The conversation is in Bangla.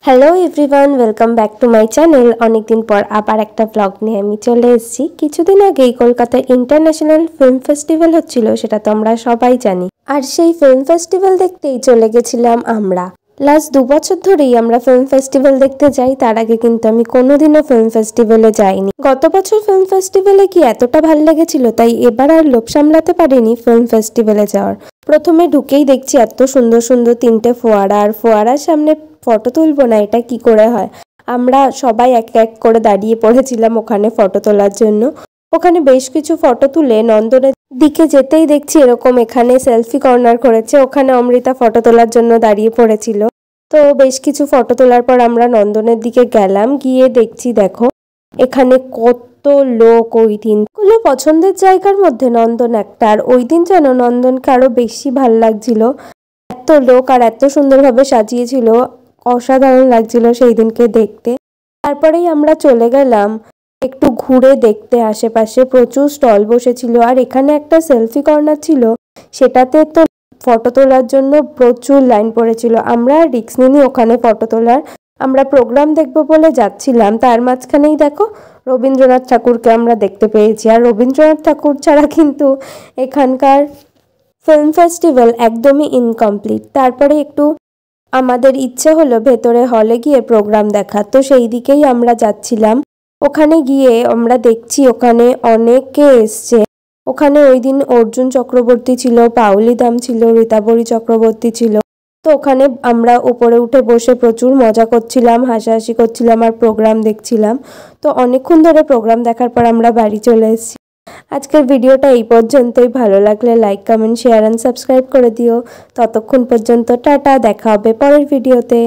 Hello everyone, welcome back to my channel. অনেকদিন পর আবার একটা ব্লগ নিয়ে আমি চলে এসেছি। কিছুদিন আগেই কলকাতায় ইন্টারন্যাশনাল ফিল্ম ফেস্টিভ্যাল হচ্ছিল, সেটা তো আমরা সবাই জানি। আর সেই ফিল্ম ফেস্টিভ্যাল দেখতেই চলে গেছিলাম আমরা। লাস্ট 2 বছর ধরেই আমরা ফিল্ম ফেস্টিভ্যাল দেখতে যাই, তার আগে কিন্তু আমি কোনোদিনও ফিল্ম ফেস্টিভ্যালে যাইনি। গত বছর ফিল্ম ফেস্টিভ্যালে কি এতটা ভালো লেগেছিল, তাই এবার আর লোভ সামলাতে পারিনি ফিল্ম ফেস্টিভ্যালে যাওয়ার। প্রথমে ঢুকেই দেখছি এত সুন্দর সুন্দর 3টে ফোয়ারা, আর ফোয়ারার সামনে ফটো তুলবো না, এটা কি করে হয়। আমরা সবাই এক এক করে দাঁড়িয়ে পড়েছিলাম ওখানে ফটো তোলার জন্য। ওখানে বেশ কিছু ফটো তুলে নন্দনের দিকে যেতেই দেখছি এরকম এখানে সেলফি কর্নার করেছে, ওখানে অমৃতা ফটো তোলার জন্য দাঁড়িয়ে পড়েছিল। তো বেশ কিছু ফটো তোলার পর আমরা নন্দনের দিকে গেলাম, গিয়ে দেখছি দেখো এখানে কত লোক। ওই দিনগুলো পছন্দের জায়গার মধ্যে নন্দন একটা, আর ওই দিন যেন নন্দনকে আরো বেশি ভাল লাগছিল। এত লোক আর এত সুন্দরভাবে সাজিয়েছিল, অসাধারণ লাগছিল সেই দিনকে দেখতে। তারপরেই আমরা চলে গেলাম একটু ঘুরে দেখতে আশেপাশে। প্রচুর স্টল বসেছিল, আর এখানে একটা সেলফি কর্নার ছিল, সেটাতে তো ফটো তোলার জন্য প্রচুর লাইন পড়েছিল। আমরা রিস্ক নিইনি ওখানে ফটো তোলার, আমরা প্রোগ্রাম দেখবো বলে যাচ্ছিলাম। তার মাঝখানেই দেখো রবীন্দ্রনাথ ঠাকুরকে আমরা দেখতে পেয়েছি। আর রবীন্দ্রনাথ ঠাকুর ছাড়া কিন্তু এখানকার ফিল্ম ফেস্টিভ্যাল একদমই ইনকমপ্লিট। তারপরে একটু আমাদের ইচ্ছে হলো ভেতরে হলে গিয়ে প্রোগ্রাম দেখার, তো সেই দিকেই আমরা যাচ্ছিলাম। ওখানে গিয়ে আমরা দেখছি ওখানে অনেকে এসছে। ওখানে ওই দিন অর্জুন চক্রবর্তী ছিল, পাউলি দাম ছিল, রীতাবরী চক্রবর্তী ছিল। তো ওখানে আমরা উপরে উঠে বসে প্রচুর মজা করছিলাম, হাসাহাসি করছিলাম আর প্রোগ্রাম দেখছিলাম। তো অনেকক্ষণ ধরে প্রোগ্রাম দেখার পর আমরা বাড়ি চলে এসেছি। আজকের ভিডিওটা এই পর্যন্তই। ভালো লাগলে like, comment, share and subscribe করে দিও। ততক্ষণ পর্যন্ত টাটা, দেখা হবে পরের ভিডিওতে।